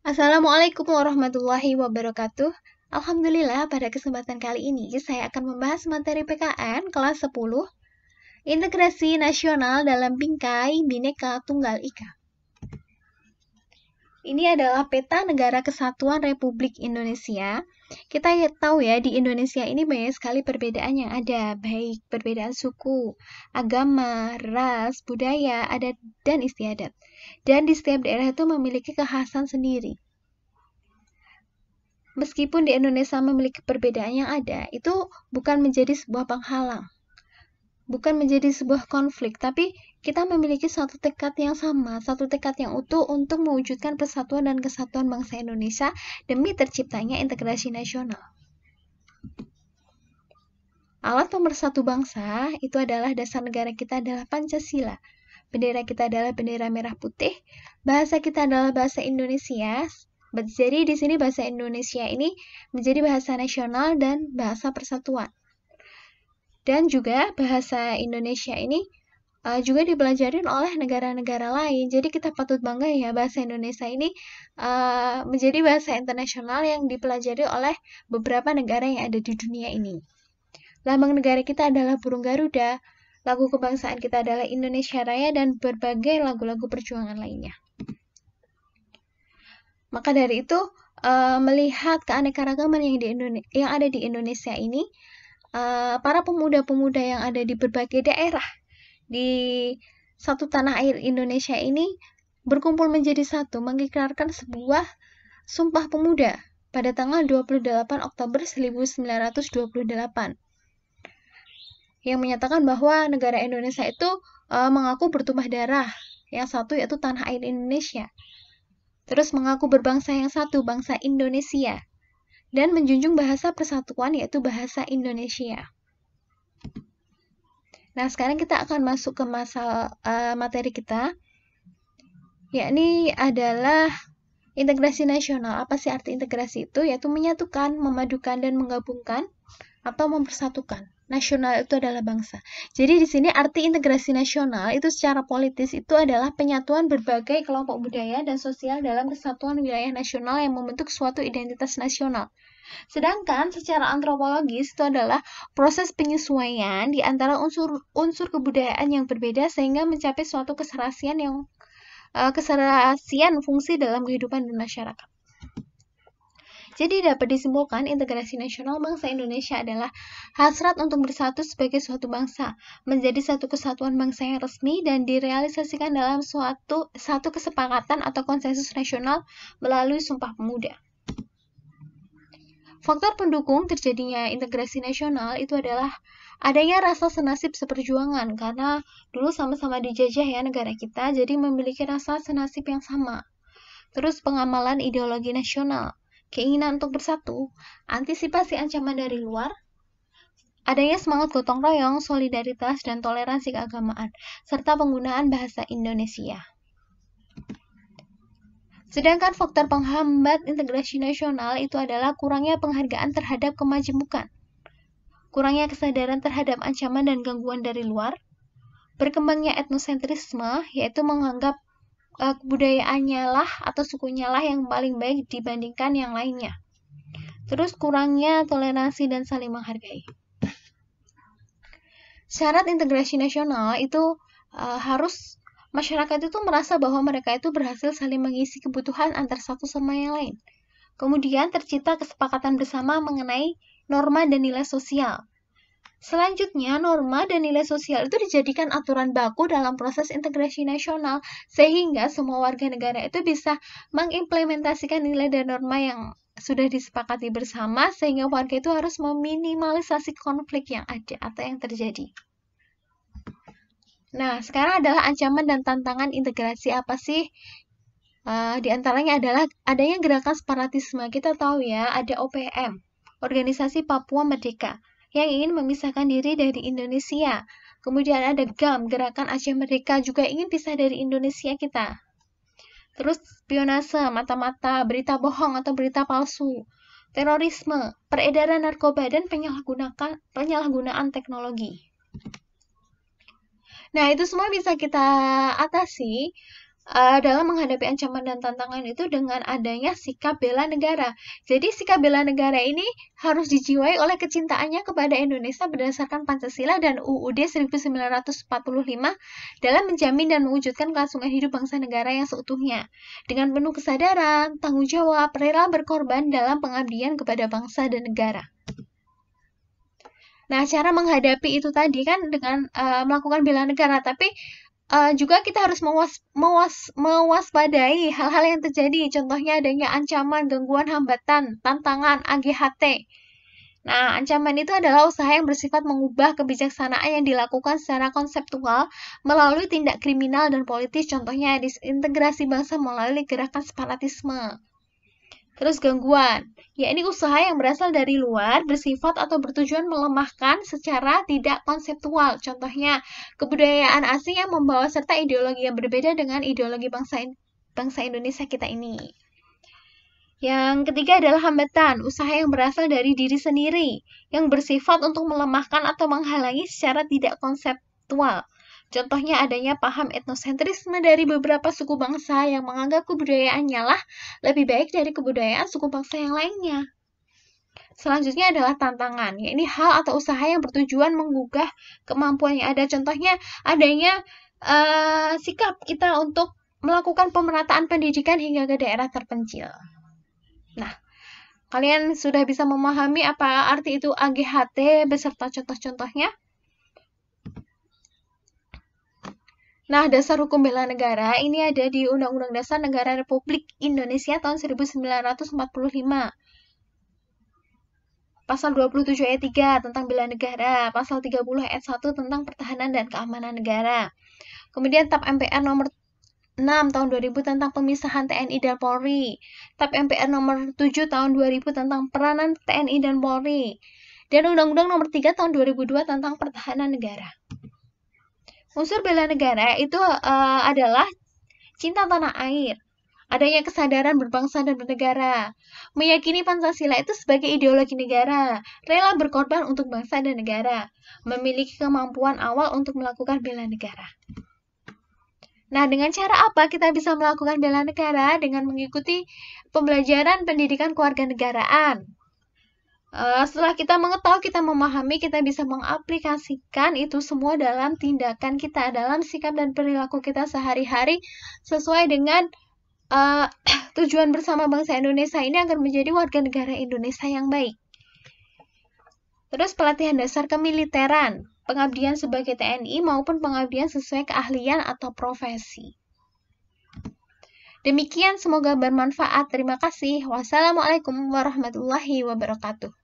Assalamualaikum warahmatullahi wabarakatuh. Alhamdulillah, pada kesempatan kali ini saya akan membahas materi PKN kelas 10, Integrasi Nasional dalam Bingkai Bhinneka Tunggal Ika. Ini adalah peta negara kesatuan Republik Indonesia. Kita tahu ya, di Indonesia ini banyak sekali perbedaan yang ada, baik perbedaan suku, agama, ras, budaya, adat, dan istiadat. Dan di setiap daerah itu memiliki kekhasan sendiri. Meskipun di Indonesia memiliki perbedaan yang ada, itu bukan menjadi sebuah penghalang, bukan menjadi sebuah konflik, tapi kita memiliki satu tekad yang sama, satu tekad yang utuh untuk mewujudkan persatuan dan kesatuan bangsa Indonesia demi terciptanya integrasi nasional. Alat pemersatu bangsa itu adalah dasar negara kita adalah Pancasila. Bendera kita adalah bendera merah putih, bahasa kita adalah bahasa Indonesia. Jadi di sini bahasa Indonesia ini menjadi bahasa nasional dan bahasa persatuan. Dan juga bahasa Indonesia ini juga dipelajarin oleh negara-negara lain. Jadi kita patut bangga ya, bahasa Indonesia ini menjadi bahasa internasional yang dipelajari oleh beberapa negara yang ada di dunia ini. Lambang negara kita adalah burung Garuda, lagu kebangsaan kita adalah Indonesia Raya, dan berbagai lagu-lagu perjuangan lainnya. Maka dari itu, melihat keanekaragaman yang ada di Indonesia ini, para pemuda-pemuda yang ada di berbagai daerah di satu tanah air Indonesia ini berkumpul menjadi satu, mengikrarkan sebuah Sumpah Pemuda pada tanggal 28 Oktober 1928 yang menyatakan bahwa negara Indonesia itu mengaku bertumpah darah, yang satu yaitu tanah air Indonesia. Terus mengaku berbangsa yang satu, bangsa Indonesia, dan menjunjung bahasa persatuan yaitu bahasa Indonesia. Nah, sekarang kita akan masuk ke materi kita, yakni adalah integrasi nasional. Apa sih arti integrasi itu? Yaitu menyatukan, memadukan, dan menggabungkan atau mempersatukan. Nasional itu adalah bangsa. Jadi di sini arti integrasi nasional itu secara politis itu adalah penyatuan berbagai kelompok budaya dan sosial dalam kesatuan wilayah nasional yang membentuk suatu identitas nasional. Sedangkan secara antropologis itu adalah proses penyesuaian di antara unsur kebudayaan yang berbeda sehingga mencapai suatu keserasian fungsi dalam kehidupan masyarakat. Jadi dapat disimpulkan integrasi nasional bangsa Indonesia adalah hasrat untuk bersatu sebagai suatu bangsa, menjadi satu kesatuan bangsa yang resmi dan direalisasikan dalam satu kesepakatan atau konsensus nasional melalui Sumpah Pemuda. Faktor pendukung terjadinya integrasi nasional itu adalah adanya rasa senasib seperjuangan, karena dulu sama-sama dijajah ya negara kita, jadi memiliki rasa senasib yang sama. Terus pengamalan ideologi nasional, keinginan untuk bersatu, antisipasi ancaman dari luar, adanya semangat gotong royong, solidaritas, dan toleransi keagamaan, serta penggunaan bahasa Indonesia. Sedangkan faktor penghambat integrasi nasional itu adalah kurangnya penghargaan terhadap kemajemukan, kurangnya kesadaran terhadap ancaman dan gangguan dari luar, berkembangnya etnosentrisme, yaitu menganggap kebudayaannya lah atau sukunya lah yang paling baik dibandingkan yang lainnya. Terus kurangnya toleransi dan saling menghargai. Syarat integrasi nasional itu harus masyarakat itu merasa bahwa mereka itu berhasil saling mengisi kebutuhan antar satu sama yang lain. Kemudian tercipta kesepakatan bersama mengenai norma dan nilai sosial. Selanjutnya, norma dan nilai sosial itu dijadikan aturan baku dalam proses integrasi nasional, sehingga semua warga negara itu bisa mengimplementasikan nilai dan norma yang sudah disepakati bersama, sehingga warga itu harus meminimalisasi konflik yang ada atau yang terjadi. Nah, sekarang adalah ancaman dan tantangan integrasi apa sih? Di antaranya adalah adanya gerakan separatisme. Kita tahu ya, ada OPM, Organisasi Papua Merdeka, yang ingin memisahkan diri dari Indonesia. Kemudian ada GAM, Gerakan Aceh Merdeka, juga ingin pisah dari Indonesia kita. Terus spionase, mata-mata, berita bohong atau berita palsu, terorisme, peredaran narkoba, dan penyalahgunaan teknologi. Nah, itu semua bisa kita atasi dalam menghadapi ancaman dan tantangan itu dengan adanya sikap bela negara. Jadi sikap bela negara ini harus dijiwai oleh kecintaannya kepada Indonesia berdasarkan Pancasila dan UUD 1945 dalam menjamin dan mewujudkan kelangsungan hidup bangsa negara yang seutuhnya. Dengan penuh kesadaran, tanggung jawab, rela berkorban dalam pengabdian kepada bangsa dan negara. Nah, cara menghadapi itu tadi kan dengan melakukan bela negara, tapi juga kita harus mewaspadai hal-hal yang terjadi. Contohnya adanya ancaman, gangguan, hambatan, tantangan, AGHT. Nah, ancaman itu adalah usaha yang bersifat mengubah kebijaksanaan yang dilakukan secara konseptual melalui tindak kriminal dan politis. Contohnya disintegrasi bangsa melalui gerakan separatisme. Terus gangguan, yakni usaha yang berasal dari luar, bersifat atau bertujuan melemahkan secara tidak konseptual. Contohnya, kebudayaan asing yang membawa serta ideologi yang berbeda dengan ideologi bangsa Indonesia kita ini. Yang ketiga adalah hambatan, usaha yang berasal dari diri sendiri, yang bersifat untuk melemahkan atau menghalangi secara tidak konseptual. Contohnya adanya paham etnosentrisme dari beberapa suku bangsa yang menganggap kebudayaannya lah lebih baik dari kebudayaan suku bangsa yang lainnya. Selanjutnya adalah tantangan, yakni hal atau usaha yang bertujuan menggugah kemampuan yang ada. Contohnya adanya sikap kita untuk melakukan pemerataan pendidikan hingga ke daerah terpencil. Nah, kalian sudah bisa memahami apa arti itu AGHT beserta contoh-contohnya? Nah, dasar hukum bela negara ini ada di Undang-Undang Dasar Negara Republik Indonesia tahun 1945. Pasal 27 ayat 3 tentang bela negara, pasal 30 ayat 1 tentang pertahanan dan keamanan negara. Kemudian TAP MPR nomor 6 tahun 2000 tentang pemisahan TNI dan Polri. TAP MPR nomor 7 tahun 2000 tentang peranan TNI dan Polri. Dan Undang-Undang nomor 3 tahun 2002 tentang pertahanan negara. Unsur bela negara itu adalah cinta tanah air, adanya kesadaran berbangsa dan bernegara, meyakini Pancasila itu sebagai ideologi negara, rela berkorban untuk bangsa dan negara, memiliki kemampuan awal untuk melakukan bela negara. Nah, dengan cara apa kita bisa melakukan bela negara? Dengan mengikuti pembelajaran pendidikan kewarganegaraan. Setelah kita mengetahui, kita memahami, kita bisa mengaplikasikan itu semua dalam tindakan kita, dalam sikap dan perilaku kita sehari-hari sesuai dengan tujuan bersama bangsa Indonesia ini agar menjadi warga negara Indonesia yang baik. Terus pelatihan dasar kemiliteran, pengabdian sebagai TNI maupun pengabdian sesuai keahlian atau profesi. Demikian, semoga bermanfaat. Terima kasih. Wassalamualaikum warahmatullahi wabarakatuh.